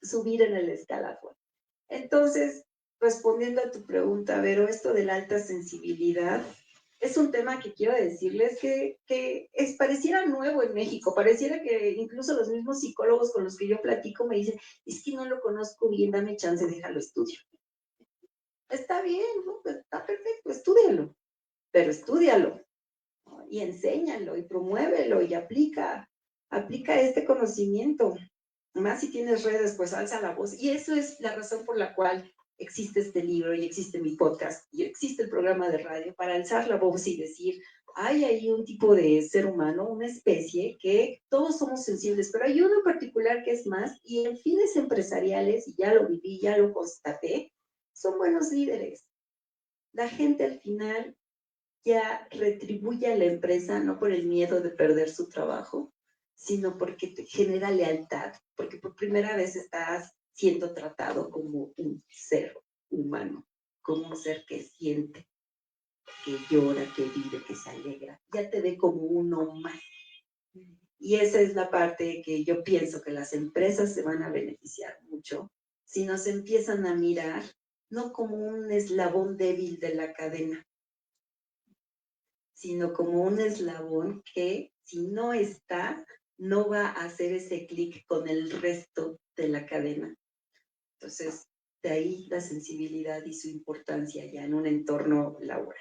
subir en el escalafón. Entonces, respondiendo a tu pregunta, Vero, esto de la alta sensibilidad es un tema que quiero decirles que pareciera nuevo en México, pareciera que incluso los mismos psicólogos con los que yo platico me dicen, es que no lo conozco bien, dame chance, déjalo estudio. Está bien, ¿no? Está perfecto, estúdialo, pero estúdialo, ¿no? Y enséñalo, y promuévelo, y aplica este conocimiento. Más si tienes redes, pues alza la voz. Y eso es la razón por la cual existe este libro y existe mi podcast y existe el programa de radio, para alzar la voz y decir, hay ahí un tipo de ser humano, una especie que todos somos sensibles, pero hay uno en particular que es más, y en fines empresariales, y ya lo viví, ya lo constaté, son buenos líderes. La gente al final ya retribuye a la empresa no por el miedo de perder su trabajo, sino porque te genera lealtad, porque por primera vez estás siendo tratado como un ser humano, como un ser que siente, que llora, que vive, que se alegra. Ya te ve como uno más. Y esa es la parte que yo pienso que las empresas se van a beneficiar mucho si nos empiezan a mirar no como un eslabón débil de la cadena, sino como un eslabón que si no está, no va a hacer ese clic con el resto de la cadena. Entonces, de ahí la sensibilidad y su importancia ya en un entorno laboral.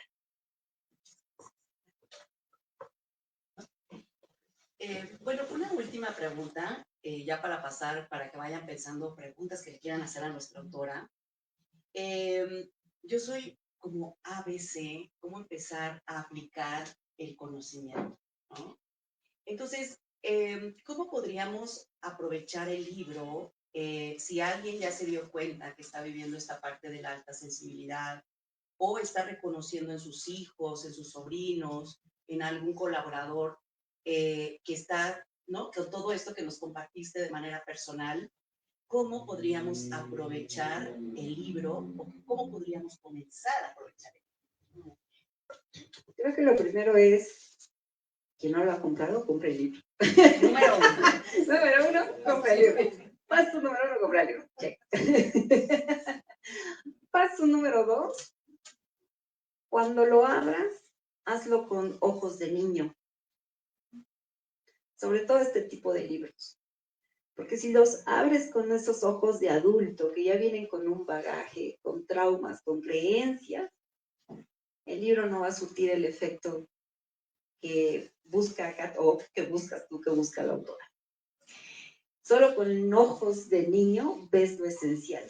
Bueno, una última pregunta, ya para pasar, para que vayan pensando preguntas que le quieran hacer a nuestra autora. Yo soy como ABC, cómo empezar a aplicar el conocimiento, ¿no? Entonces, ¿cómo podríamos aprovechar el libro si alguien ya se dio cuenta que está viviendo esta parte de la alta sensibilidad o está reconociendo en sus hijos, en sus sobrinos, en algún colaborador que está, ¿no? Con todo esto que nos compartiste de manera personal, ¿cómo podríamos aprovechar el libro o cómo podríamos comenzar a aprovechar el libro? Creo que lo primero es, quien no lo ha comprado, compre el libro. Número uno. Número uno, compra el libro. Paso número uno, compra el libro. Check. Paso número dos, cuando lo abras, hazlo con ojos de niño. Sobre todo este tipo de libros. Porque si los abres con esos ojos de adulto, que ya vienen con un bagaje, con traumas, con creencias, el libro no va a surtir el efecto que busca Kat o que buscas tú, que busca la autora. Solo con ojos de niño ves lo esencial.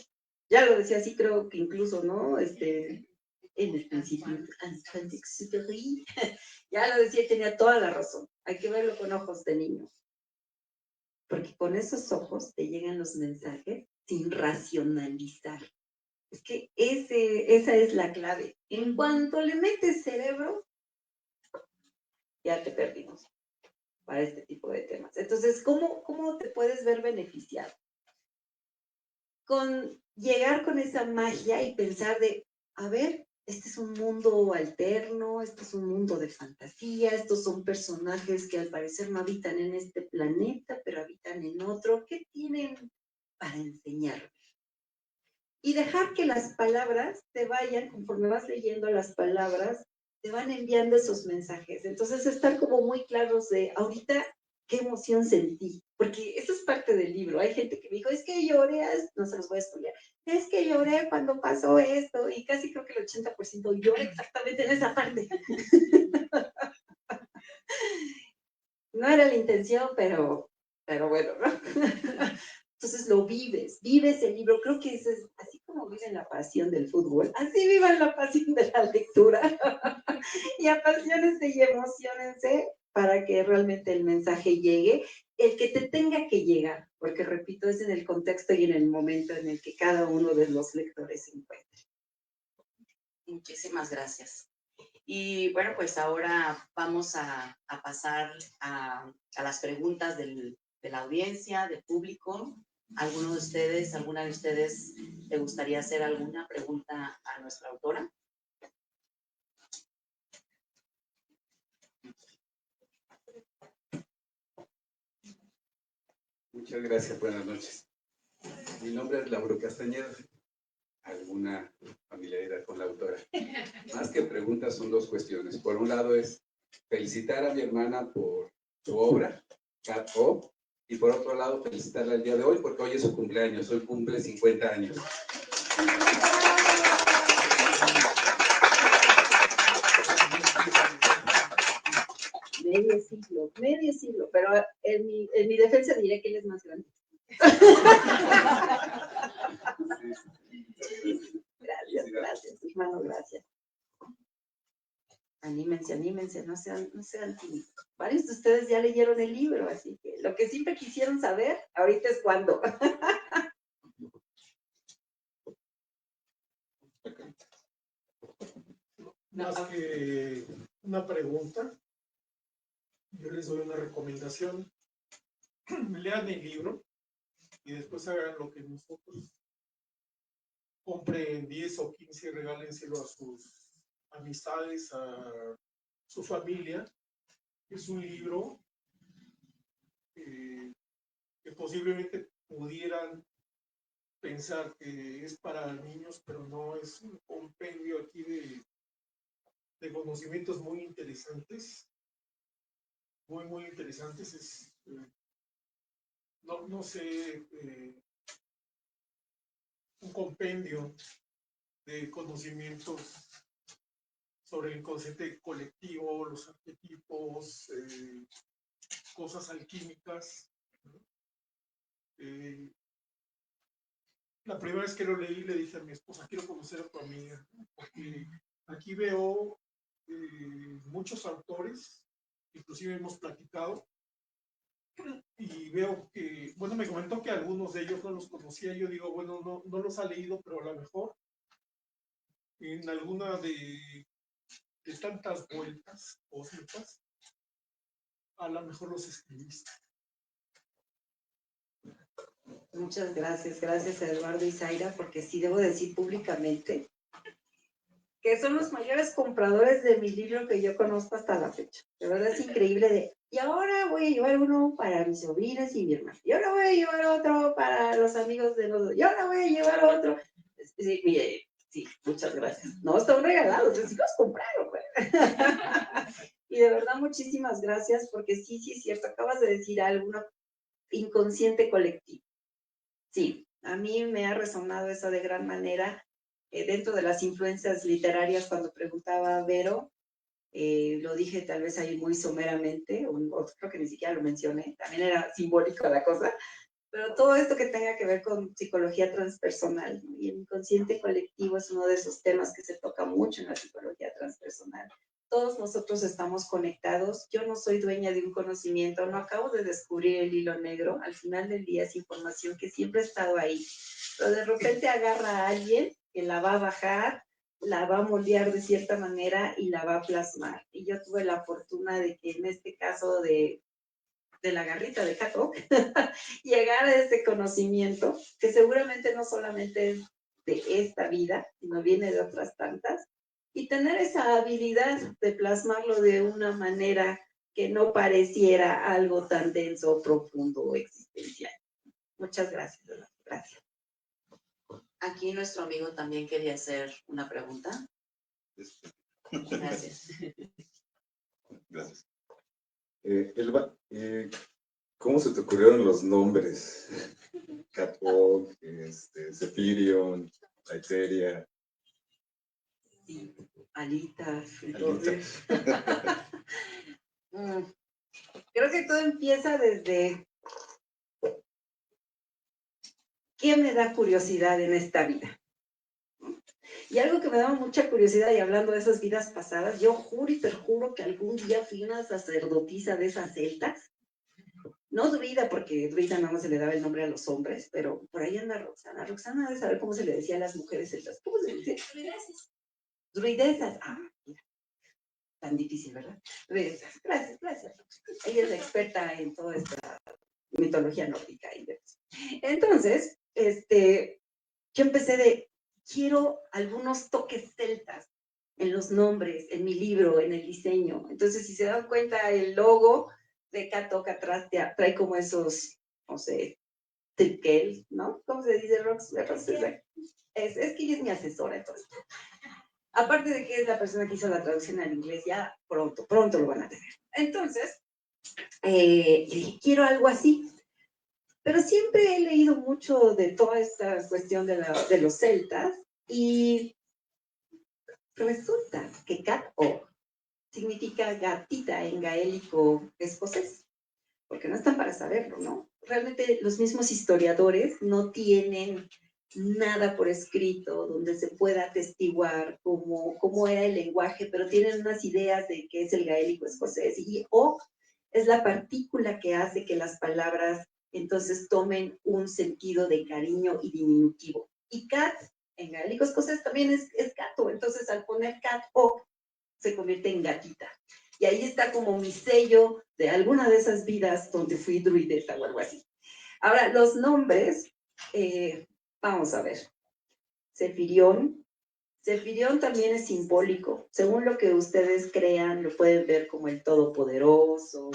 Ya lo decía así, creo que incluso, ¿no? En el principio, Antoine-Exupéry, ya lo decía y tenía toda la razón. Hay que verlo con ojos de niño. Porque con esos ojos te llegan los mensajes sin racionalizar. Es que esa es la clave. En cuanto le metes cerebro, ya te perdimos para este tipo de temas. Entonces, ¿cómo te puedes ver beneficiado? Con llegar con esa magia y pensar de, a ver, este es un mundo alterno, este es un mundo de fantasía, estos son personajes que al parecer no habitan en este planeta, pero habitan en otro. ¿Qué tienen para enseñarme? Y dejar que las palabras te vayan, conforme vas leyendo las palabras, te van enviando esos mensajes. Entonces, estar como muy claros de ahorita qué emoción sentí, porque eso es parte del libro. Hay gente que me dijo, es que lloré, no se los voy a spoilear, es que lloré cuando pasó esto, y casi creo que el 80% llora exactamente en esa parte. No era la intención, pero bueno, ¿no? Entonces lo vives el libro. Creo que eso es así como viven la pasión del fútbol, así vivan la pasión de la lectura. Y apasionense y emocionense para que realmente el mensaje llegue, el que te tenga que llegar, porque repito, es en el contexto y en el momento en el que cada uno de los lectores se encuentre. Muchísimas gracias. Y bueno, pues ahora vamos a pasar a las preguntas de la audiencia, del público. ¿Alguno de ustedes, alguna de ustedes le gustaría hacer alguna pregunta a nuestra autora? Muchas gracias, buenas noches. Mi nombre es Lauro Castañeda. ¿Alguna familiaridad con la autora? Más que preguntas, son dos cuestiones. Por un lado es felicitar a mi hermana por su obra, Cat O, y por otro lado felicitarla el día de hoy porque hoy es su cumpleaños, hoy cumple 50 años. Medio siglo, pero en mi defensa diré que él es más grande. Gracias, hermano, gracias. Anímense, no sean tímidos. Varios de ustedes ya leyeron el libro, así que lo que siempre quisieron saber, ahorita es cuando. Más que una pregunta, yo les doy una recomendación. Lean el libro y después hagan lo que nosotros. Compren 10 o 15 y regálenselo a sus amistades, a su familia. Es un libro que posiblemente pudieran pensar que es para niños, pero no, es un compendio aquí de conocimientos muy interesantes. Muy interesantes. No sé, un compendio de conocimientos sobre el inconsciente colectivo, los arquetipos, cosas alquímicas. La primera vez que lo leí le dije a mi esposa, quiero conocer a tu amiga, porque aquí veo muchos autores, inclusive hemos platicado, y veo que, bueno, me comentó que algunos de ellos no los conocía. Yo digo, bueno, no los ha leído, pero a lo mejor en alguna de tantas vueltas cósmicas, a lo mejor los escribiste. Muchas gracias a Eduardo y Zaira, porque sí debo decir públicamente que son los mayores compradores de mi libro que yo conozco hasta la fecha. De verdad es increíble y ahora voy a llevar uno para mis sobrinas y mi hermana, y ahora voy a llevar otro para los amigos de los, y ahora voy a llevar otro. Sí, mire, sí, muchas gracias. No, están regalados, sí los compraron, pues. Y de verdad, muchísimas gracias, porque sí es cierto, acabas de decir algo, una inconsciente colectivo. Sí, a mí me ha resonado eso de gran manera. Dentro de las influencias literarias, cuando preguntaba a Vero, lo dije tal vez ahí muy someramente, o creo que ni siquiera lo mencioné, también era simbólico la cosa, pero todo esto que tenga que ver con psicología transpersonal, ¿no? Y el inconsciente colectivo es uno de esos temas que se toca mucho en la psicología transpersonal. Todos nosotros estamos conectados. Yo no soy dueña de un conocimiento, no acabo de descubrir el hilo negro. Al final del día es información que siempre ha estado ahí, pero de repente agarra a alguien que la va a bajar, la va a moldear de cierta manera y la va a plasmar. Y yo tuve la fortuna de que en este caso de la garrita de Cat O, llegar a ese conocimiento, que seguramente no solamente es de esta vida, sino viene de otras tantas, y tener esa habilidad de plasmarlo de una manera que no pareciera algo tan denso, profundo o existencial. Muchas gracias. Gracias. Aquí nuestro amigo también quería hacer una pregunta. Gracias. Gracias. Elba, ¿cómo se te ocurrieron los nombres? Cat O, Zephyrion, Aetheria. Sí, alitas. Creo que todo empieza desde ¿qué me da curiosidad en esta vida? Y algo que me daba mucha curiosidad, y hablando de esas vidas pasadas, yo juro y perjuro que algún día fui una sacerdotisa de esas celtas. No druida, porque druida nada más se le daba el nombre a los hombres, pero por ahí anda Roxana. Roxana debe saber cómo se le decía a las mujeres celtas. ¿Cómo se le decía? Druidesas. Druidesas. Ah, mira. Tan difícil, ¿verdad? Druidesas. Gracias. Ella es la experta en toda esta mitología nórdica. Entonces, yo empecé quiero algunos toques celtas en los nombres, en mi libro, en el diseño. Entonces, si se dan cuenta, el logo de Cat O atrás trae como esos, no sé, Triquel, ¿no? ¿Cómo se dice, Rox? Es que ella es mi asesora, entonces. Aparte de que es la persona que hizo la traducción al inglés, ya pronto lo van a tener. Entonces, le dije, quiero algo así. Pero siempre he leído mucho de toda esta cuestión de los celtas y resulta que cat-o significa gatita en gaélico escocés, porque no están para saberlo, ¿no? Realmente los mismos historiadores no tienen nada por escrito donde se pueda atestiguar cómo era el lenguaje, pero tienen unas ideas de qué es el gaélico escocés y o es la partícula que hace que las palabras entonces tomen un sentido de cariño y diminutivo. Y cat, en gaélico escocés también es gato, entonces al poner cat o se convierte en gatita. Y ahí está como mi sello de alguna de esas vidas donde fui druideta o algo así. Ahora, los nombres, vamos a ver. Sefirión también es simbólico. Según lo que ustedes crean, lo pueden ver como el todopoderoso,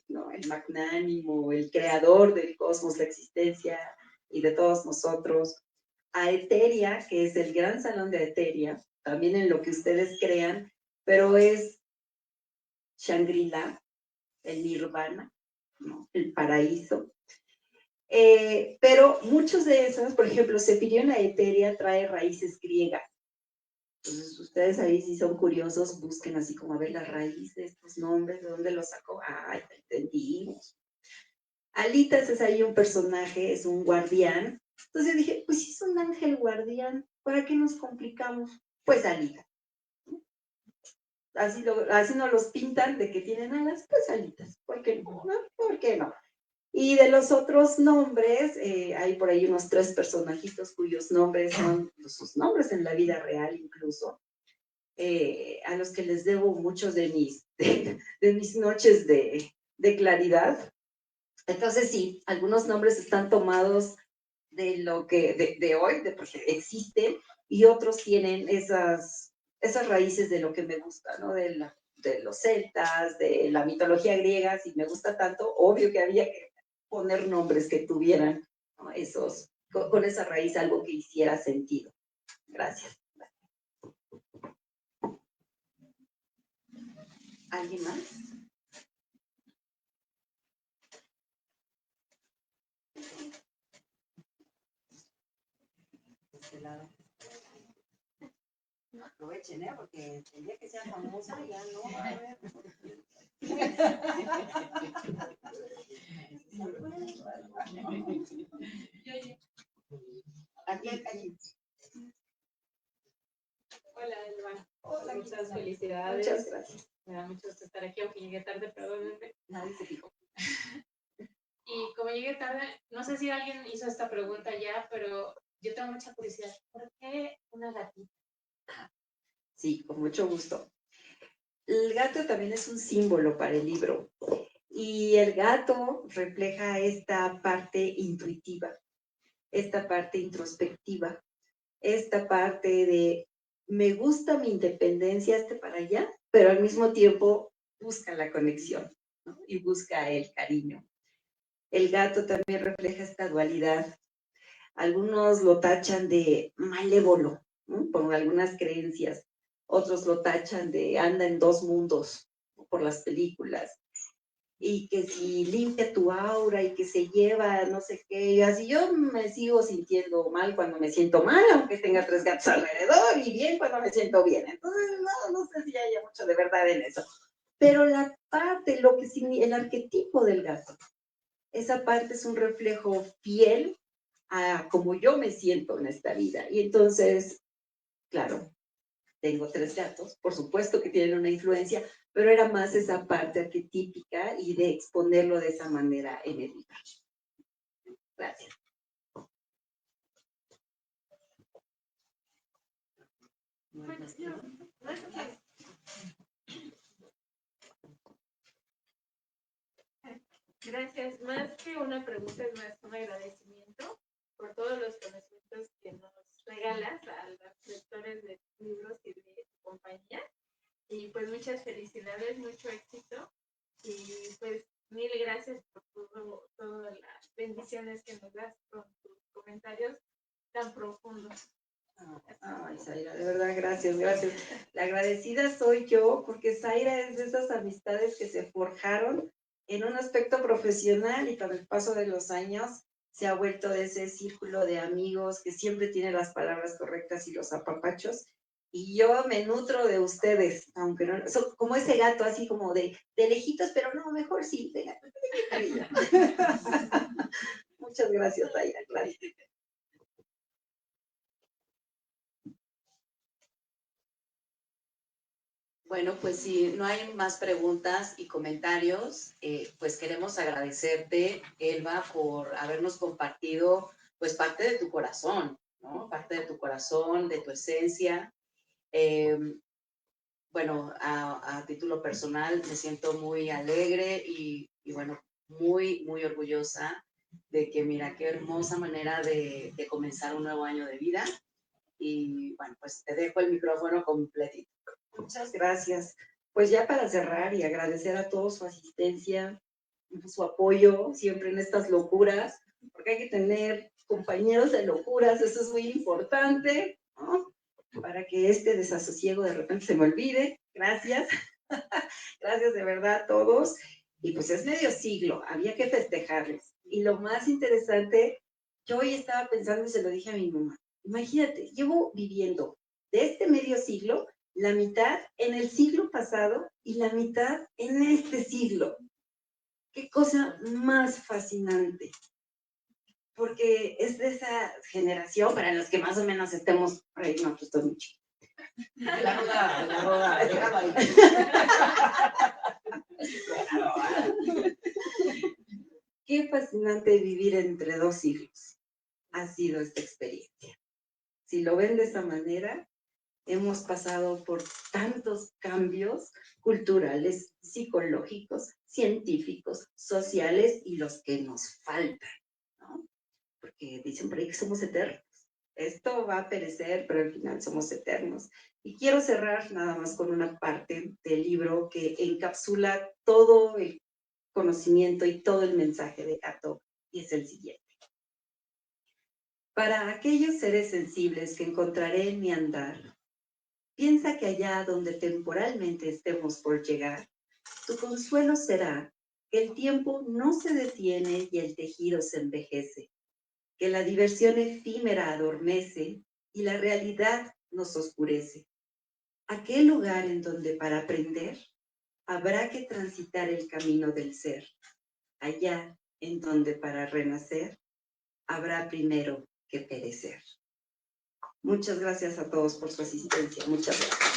¿no? El magnánimo, el creador del cosmos, la existencia y de todos nosotros. A Eteria, que es el gran salón de Eteria, también en lo que ustedes crean, pero es Shangri-La, el Nirvana, ¿no? El paraíso. Pero muchos de esos, por ejemplo, Sefirión la Eteria trae raíces griegas. Entonces, ustedes ahí, si son curiosos, busquen así como a ver la raíz de estos nombres, de dónde los sacó. Ah, ya entendimos. Alitas es ahí un personaje, es un guardián. Entonces dije, pues si es un ángel guardián, ¿para qué nos complicamos? Pues Alita. Así nos los pintan de que tienen alas, pues alitas. ¿Por qué no? ¿Por qué no? Y de los otros nombres, hay por ahí unos 3 personajitos cuyos nombres son sus nombres en la vida real incluso, a los que les debo muchos de mis noches de claridad. Entonces sí, algunos nombres están tomados de lo que, de hoy, de porque existen, y otros tienen esas raíces de lo que me gusta, ¿no? De los celtas, de la mitología griega, si me gusta tanto, obvio que había que poner nombres que tuvieran, ¿no? Con esa raíz algo que hiciera sentido. Gracias. ¿Alguien más? De este lado. No aprovechen, porque el día que sea famosa ya no va a haber. Aquí. Hola, Elba. Hola, muchas felicidades. Muchas gracias. Me da mucho gusto estar aquí, aunque llegué tarde, perdónenme. Nadie se fijó. Y como llegué tarde, no sé si alguien hizo esta pregunta ya, pero yo tengo mucha curiosidad. ¿Por qué una gatita? Sí, con mucho gusto. El gato también es un símbolo para el libro. Y el gato refleja esta parte intuitiva, esta parte introspectiva, esta parte de me gusta mi independencia hasta para allá, pero al mismo tiempo busca la conexión, ¿no? Y busca el cariño. El gato también refleja esta dualidad. Algunos lo tachan de malévolo, ¿no? Por algunas creencias. Otros lo tachan de anda en 2 mundos, ¿no? Por las películas. Y que si limpia tu aura y que se lleva no sé qué, y así yo me sigo sintiendo mal cuando me siento mal, aunque tenga 3 gatos alrededor, y bien cuando me siento bien. Entonces, no sé si haya mucho de verdad en eso. Pero la parte, el arquetipo del gato, esa parte es un reflejo fiel a cómo yo me siento en esta vida. Y entonces, claro, tengo 3 gatos, por supuesto que tienen una influencia, pero era más esa parte arquetípica y de exponerlo de esa manera en el libro. Gracias. Gracias. Más que una pregunta, es más un agradecimiento por todos los conocimientos que nos regalas a los lectores de libros y de tu compañía. Y pues muchas felicidades, mucho éxito. Y pues mil gracias por todas las bendiciones que nos das. tan profundo. Ay, Zaira, de verdad, gracias, gracias. La agradecida soy yo, porque Zaira es de esas amistades que se forjaron en un aspecto profesional y con el paso de los años se ha vuelto de ese círculo de amigos que siempre tiene las palabras correctas y los apapachos. Y yo me nutro de ustedes, aunque no, como ese gato así como de lejitos, pero no, mejor sí, venga. Muchas gracias, Zaira, gracias. Bueno, pues si no hay más preguntas y comentarios, pues queremos agradecerte, Elba, por habernos compartido pues parte de tu corazón, ¿no? Parte de tu corazón, de tu esencia. Bueno, a título personal me siento muy alegre y bueno, muy, muy orgullosa de que mira qué hermosa manera de comenzar un nuevo año de vida. Y bueno, pues te dejo el micrófono completito. Muchas gracias. Pues ya para cerrar y agradecer a todos su asistencia, su apoyo siempre en estas locuras, porque hay que tener compañeros de locuras, eso es muy importante, ¿no? Para que este desasosiego de repente se me olvide. Gracias. Gracias de verdad a todos. Y pues es medio siglo, había que festejarles. Y lo más interesante, yo hoy estaba pensando y se lo dije a mi mamá. Imagínate, llevo viviendo de este medio siglo la mitad en el siglo pasado y la mitad en este siglo. Qué cosa más fascinante. Porque es de esa generación para los que más o menos estemos, ay, no, pues estoy muy chiquita. La rodada, déjalo ahí. Qué fascinante vivir entre dos siglos. Ha sido esta experiencia. Si lo ven de esa manera, hemos pasado por tantos cambios culturales, psicológicos, científicos, sociales y los que nos faltan, ¿no? Porque dicen por ahí que somos eternos. Esto va a perecer, pero al final somos eternos. Y quiero cerrar nada más con una parte del libro que encapsula todo el conocimiento y todo el mensaje de Cato, y es el siguiente. Para aquellos seres sensibles que encontraré en mi andar, piensa que allá donde temporalmente estemos por llegar, tu consuelo será que el tiempo no se detiene y el tejido se envejece, que la diversión efímera adormece y la realidad nos oscurece. Aquel lugar en donde para aprender habrá que transitar el camino del ser, allá en donde para renacer habrá primero que perecer. Muchas gracias a todos por su asistencia. Muchas gracias.